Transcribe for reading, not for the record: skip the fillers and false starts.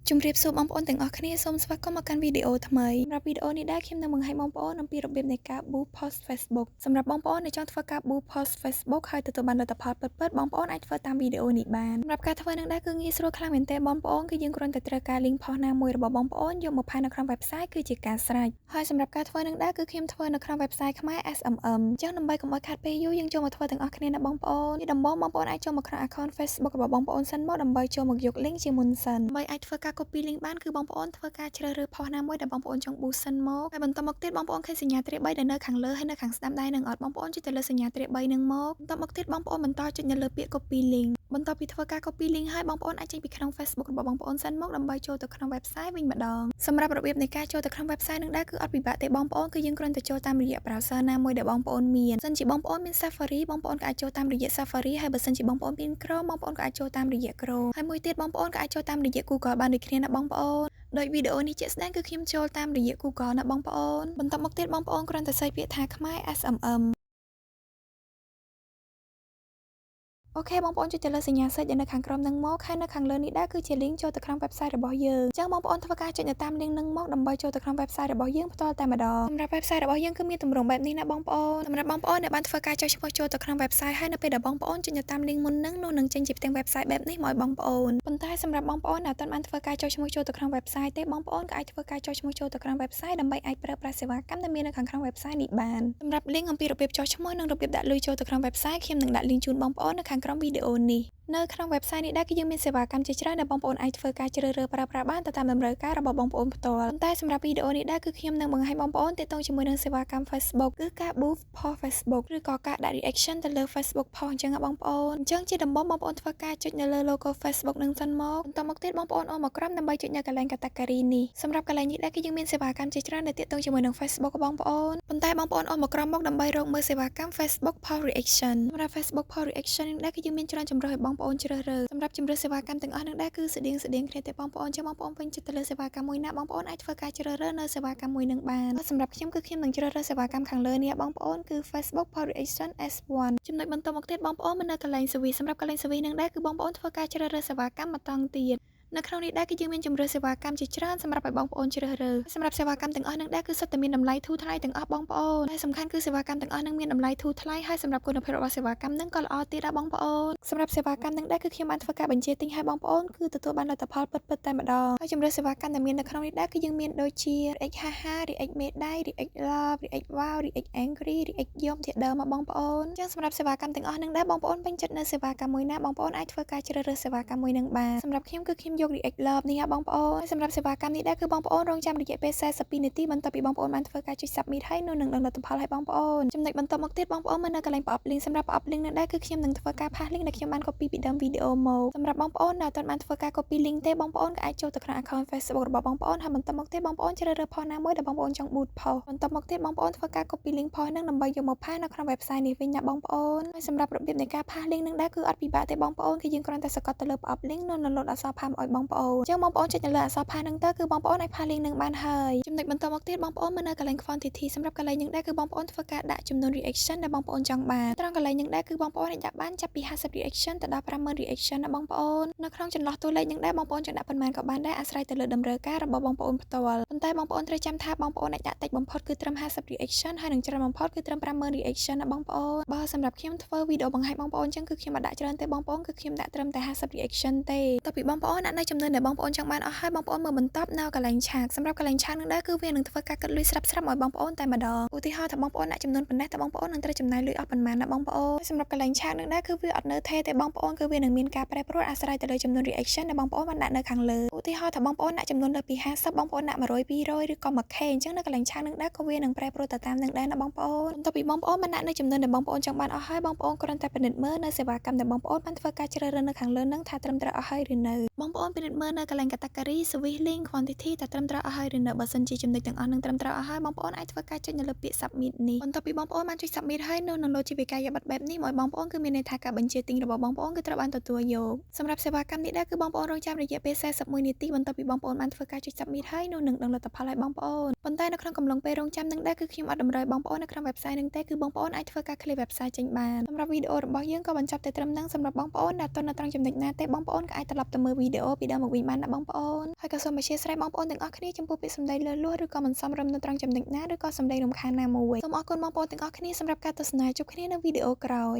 ជំរាបសួរបងប្អូនទាំងអស់គ្នាសូមស្វាគមន៍មកកាន់វីដេអូថ្មីសម្រាប់វីដេអូនេះដែរខ្ញុំនឹងបង្ហាញបងប្អូនអំពីរបៀបនៃការ boost post Facebook សម្រាប់បងប្អូនដែលចង់ធ្វើការ boost post Facebook ហើយទទួលបានលទ្ធផលពិតៗបងប្អូនអាចធ្វើតាមវីដេអូនេះបានសម្រាប់ការធ្វើនឹងដែរគឺងាយស្រួលខ្លាំងមែនទែនបងប្អូនគឺយើងគ្រាន់តែត្រូវការ link post ណាមួយរបស់បងប្អូនយកមកផានៅក្នុង website គឺជាការស្រេចហើយសម្រាប់ការធ្វើនឹងដែរគឺខ្ញុំធ្វើនៅក្នុង website ខ្មែរ SMM អញ្ចឹងដើម្បីកុំឲ្យខាតពេលយូរយើងចូលមកធ្វើទាំងអស់គ្នាណាបងប្អូនជាដំបូងបងប្អូនអាចចូលមកក្នុង account Facebook របស់បងប្អូនសិនមកដើម្បីចូលមកយក link ជាមុនសិនដើម្បីអាចធ្វើការ copy link បានគឺបងប្អូនធ្វើការជ្រើសរើស post ណាមួយដែលបងប្អូនចង់ boost សិនមកហើយបន្តមកទៀតបងប្អូនឃើញសញ្ញាទ្រាប3ដែលនៅខាងលើហើយនៅខាងស្ដាំដៃនឹងអត់បងប្អូនចុចទៅលើសញ្ញាទ្រាប3នឹងមកបន្តមកទៀតបងប្អូនបន្តចុចនៅលើពាក្យ copy link បន្ទាប់ពីធ្វើការ copy link ហើយបងប្អូនអាចចេញពីក្នុង Facebook របស់បងប្អូនសិនមកដើម្បីចូលទៅក្នុង website វិញម្ដងសម្រាប់របៀបនៃការចូលទៅក្នុង website នឹងដែរគឺអត់ពិបាកទេបងប្អូនគឺយើងគ្រាន់តែចូលតាមរយៈ browser ណាមួយដែលបងប្អូនមានសិនជាបងប្អូនមាន Safari បងប្អូនក៏អាចចូលតាមរយៈ Safari ហើយបើសិនជាបងប្អូនមាន Chrome បងប្អូនក៏អាចចូលតាមរយៈ Chrome ហើយមួយទៀតបងប្អូនក៏អាចចូលតាមរយៈ Google បានដូចគ្នាណាបងប្អូនដោយវីដេអូនេះជាក់ស្ដែងគឺខ្ញុំចូលតាមរយៈ Google ណាបងប្អូនបន្តមកទៀតបងប្អូនគ្រាន់តែសេចពាក្យថាខ្មែរ SMM អូខេបងប្អូនចុចទៅលើសញ្ញា search ដែលនៅខាងក្រោមនឹងមកហើយនៅខាងលើនេះដែរគឺជា link ចូលទៅក្នុង website របស់យើងអញ្ចឹងបងប្អូនធ្វើការចុចនៅតាម link នឹងមកដើម្បីចូលទៅក្នុង website របស់យើងផ្ទាល់តែម្ដងសម្រាប់ website របស់យើងគឺមានទម្រង់បែបនេះណាបងប្អូនសម្រាប់បងប្អូនដែលបានធ្វើការចុចឈ្មោះចូលទៅក្នុង website ហើយនៅពេលដែលបងប្អូនចុចនៅតាម link មុននឹងនោះនឹងចេញជាផ្ទាំង website បែបនេះមកឲ្យបងប្អូនប៉ុន្តែសម្រាប់បងប្អូនដែលអត់បានធ្វើការចុចឈ្មោះចូលទៅក្នុង website ទេបងប្អូនក៏អាចធ្វើការចុចឈ្មោះចូលទៅក្នុង website ដើម្បីអាចប្រើប្រាស់សេវាកម្មដែលមាននៅខាងក្នុង website នេះបានសម្រាប់ link អំពីរបៀបចុះឈ្មោះនិងរបៀបដាក់លុយចូលទៅក្នុង website ខ្ញុំនឹងដាក់ link ជូនបងប្អូននៅខាងក្រោមវីដេអូនេះនៅក្នុង website នេះដែរគឺយើងមានសេវាកម្មជាច្រើនដែលបងប្អូនអាចធ្វើការជ្រើសរើសប្រើប្រាស់បានទៅតាមតម្រូវការរបស់បងប្អូនផ្ទាល់ប៉ុន្តែសម្រាប់វីដេអូនេះដែរគឺខ្ញុំនឹងបង្ហាញបងប្អូនទាក់ទងជាមួយនឹងសេវាកម្ម Facebook គឺការ boost post Facebook ឬក៏ការដាក់ reaction ទៅលើ Facebook post អញ្ចឹងបងប្អូនអញ្ចឹងជាដំបូងបងប្អូនធ្វើការចុចនៅលើ logo Facebook នឹងសិនមកបន្តមកទៀតបងប្អូនអូនមកក្រោមដើម្បីចុចនៅកន្លែង category នេះសម្រាប់កន្លែងនេះដែរគឺយើងមានសេវាកម្មជាច្រើនដែលទាក់ទងជាមួយនឹង Facebook បងប្អូនប៉ុន្តែបងប្អូនអូនមកក្រោមមកដើម្បីរកមើលសេវាកម្ម Facebook post reaction សម្រាប់ Facebook post reaction នេះដែរគឺយើងមានច្រើនជម្រើសឲ្យបងប្អូនជ្រើសរើសសម្រាប់ជម្រើសសេវាកម្មទាំងអស់នឹងដែរគឺស្តៀងគ្នាទេបងប្អូនចាំបងប្អូនពេញចិត្តទៅលើសេវាកម្មមួយណាបងប្អូនអាចធ្វើការជ្រើសរើសនៅសេវាកម្មមួយនឹងបានសម្រាប់ខ្ញុំគឺខ្ញុំនឹងជ្រើសរើសសេវាកម្មខាងលើនេះបងប្អូនគឺ Facebook post reaction S1 ចំណុចបន្តមកទៀតបងប្អូននៅកន្លែង service សម្រាប់កន្លែង service នឹងដែរគឺបងប្អូនធ្វើការជ្រើសរើសសេវាកម្មមួយតង់ទៀតនៅក្នុងនេះដែរគឺយើងមានជម្រើសសេវាកម្មជាច្រើនសម្រាប់ឲ្យបងប្អូនជ្រើសរើសសម្រាប់សេវាកម្មទាំងអស់នឹងដែរគឺសុទ្ធតែមានតម្លៃធូរថ្លៃទាំងអស់បងប្អូនហើយសំខាន់គឺសេវាកម្មទាំងអស់នឹងមានតម្លៃធូរថ្លៃហើយសម្រាប់គុណភាពរបស់សេវាកម្មនឹងក៏ល្អទៀតដែរបងប្អូនសម្រាប់សេវាកម្មនឹងដែរគឺខ្ញុំបានធ្វើការបញ្ជាទិញឲ្យបងប្អូនគឺទទួលបានលទ្ធផលពិតតែម្ដងហើយជម្រើសសេវាកម្មដែលមាននៅក្នុងនេះដែរគឺយើងមានដូចជា React Haha React មេដៃ React Love React Wow React Angry React យមធាដើមមកបងប្អូនអញ្ចឹងសម្រាប់សេវាកម្មទាំងអស់នឹងដែរបងប្អូនពេញចិត្តនៅសេវាកម្មមួយណាបងប្អូនអាចធ្វើការជ្រើសរើសសេវាកម្មមួយនឹងបានសម្រាប់ខ្ញុំគឺខ្ញុំយក React Love នេះបងប្អូនសម្រាប់សេវាកម្មនេះដែរគឺបងប្អូនរងចាំរយៈពេល42នាទីបន្ទាប់ពីបងប្អូនបានធ្វើការចុច submit ហើយនោះនឹងដឹងលទ្ធផលឲ្យបងប្អូនចំណុចបន្តមកទៀតបងប្អូនមើលនៅកន្លែង pop link សម្រាប់ pop link នឹងដែរគឺខ្ញុំនឹងធ្វើការផាស link ដែលខ្ញុំបាន copy ពីដើមវីដេអូមកសម្រាប់បងប្អូនដែលអត់បានធ្វើការ copy link ទេបងប្អូនក៏អាចចូលទៅក្នុង account Facebook របស់បងប្អូនហើយបន្តមកទៀតបងប្អូនជ្រើសរើស post ណាមួយដែលបងប្អូនចង់ boost post បន្តមកទៀតបងប្អូនធ្វើការ copy link post ហ្នឹងដើម្បីយកមកផាសនៅក្នុង website នេះវិញណាបងប្អូនហើយសម្រាប់របៀបនៃការផាស link នឹងដែរគឺអត់ពិបាកទេបងប្អូនគឺយើងគ្រាន់តែសកត់ទៅលើ pop link នោះនៅលោតអក្សរផាសឲ្យបងប្អូនអញ្ចឹងបងប្អូនចុចនៅលើអក្សរផាសហ្នឹងទៅគឺបងប្អូនអាចផាស link នឹងបានហើយចំណុចបន្តមកទៀតបងប្អូនមើលនៅកន្លែង quantity សម្រាប់កន្លែងហ្នឹងដែរគឺបងប្អូនធ្វើការដាក់ចំនួន reaction ដែលបងប្អូនចង់បានត្រង់កន្លែងហ្នឹងដែរគឺបងប្អូនអាចដាក់បានចាប់ពី50 reaction ទៅដល់50000 reaction ណាបងប្អូននៅក្នុងចន្លោះតួលេខហ្នឹងដែរបងប្អូនចង់ដាក់ប៉ុន្មានក៏បានដែរអាស្រ័យទៅលើតម្រូវការរបស់បងប្អូនផ្ទាល់ប៉ុន្តែបងប្អូនត្រូវចាំថាបងប្អូនអាចដាក់តិចបំផុតគឺត្រឹម50 reaction ហើយនឹងច្រើនបំផុតគឺត្រឹម50000 reaction ណាបងប្អូនបើសម្រាប់ខ្ញុំធ្វើវីដេអូបង្ហាញបងប្អូនអញ្ចឹងគឺខ្ញុំអត់ដាក់ច្រើនទេបងប្អូនគឺខ្ញុំដាក់ត្រឹមតែ50 reaction ទេតទៅពីបងប្អូនដាក់នៅចំនួនដែលបងប្អូនចង់បានអស់ហើយបងប្អូនមើលបន្ទាប់នៅកន្លែងឆាកសម្រាប់កន្លែងឆាកនឹងដែរគឺវានឹងធ្វើការកាត់លុយស្រាប់ៗឲ្យបងប្អូនតែម្ដងឧទាហរណ៍ថាបងប្អូនដាក់ចំនួនប៉ុណ្ណេះតើបងប្អូននឹងត្រូវចំណាយលុយអស់ប៉ុន្មានណាបងប្អូនសម្រាប់កន្លែងឆាកនឹងដែរគឺវាអត់នៅថេរទេបងប្អូនគឺវានឹងមានការប្រែប្រួលអាស្រ័យទៅលើចំនួន reaction ដែលបងប្អូនបានដាក់នៅខាងលើឧទាហរណ៍ថាបងប្អូនដាក់ចំនួនលើពី50បងប្អូនដាក់100 200ឬក៏ 1k អញ្ចឹងនៅកន្លែងឆាកនឹងដែរក៏វានឹងប្រែប្រួលទៅតាមនឹងដែរណាបងប្អូនបន្ទាប់ពីបងប្អូនបានដាក់នៅចំនួនដែលបងប្អូនចង់បានអស់ហើយបងប្អូនគ្រាន់តែពិនិត្យមើលនៅសេវាកម្មដែលបងប្អូនបានធ្វើការជ្រើសរើសនៅខាងលើនឹងថាត្រឹមត្រូវអស់ហើយឬនៅបងប្អូនពិនិត្យមើលនៅកន្លែង category service link quantity ថាត្រឹមត្រូវអស់ហើយឬនៅបើសិនជាចំណុចទាំងអស់នឹងត្រឹមត្រូវអស់ហើយបងប្អូនអាចធ្វើការចុចនៅលើពាក្យ submit នេះបន្ទាប់ពីបងប្អូនបានចុច submit ហើយនឹងលោតជាវិកាយប័ត្របែបនេះមកបងប្អូនគឺមានន័យថាការបញ្ជាទិញរបស់បងប្អូនគឺត្រូវបានទទួលយកសម្រាប់សេវាកម្មនេះដែរគឺបងប្អូនរងចាំរយៈពេល41នាទីបន្ទាប់ពីបងប្អូនបានធ្វើការចុច submit ហើយនោះនឹងដឹងលទ្ធផលឲ្យបងប្អូនប៉ុន្តែនៅក្នុងកំឡុងពេលរងចាំនឹងដែរគឺខ្ញុំអត់តម្រូវបងប្អូននៅក្នុង website នឹងទេគឺបងប្អូនអាចធ្វើការ clear website ចេញបានសម្រាប់វីដេអូរបស់យើងក៏បញ្ចប់តែត្រឹមហ្នឹងសម្រាប់បងប្អូនដែលអត់ទាន់នៅត្រង់ចំណុចណាទេបងប្អូនក៏អាចត្រឡប់ទៅមើលវីដេអូ ពីដើមមកវិញបានណាបងប្អូនហើយក៏សូមអធិស្ឋានបងប្អូនទាំងអស់គ្នាចំពោះពាក្យសម្ដីលើសលួសឬក៏មិនសមរម្យនៅត្រង់ចំណុចណាឬក៏សម្ដីរំខានណាមួយសូមអរគុណបងប្អូនទាំងអស់គ្នាសម្រាប់ការទស្សនាជួបគ្នានៅវីដេអូក្រោយ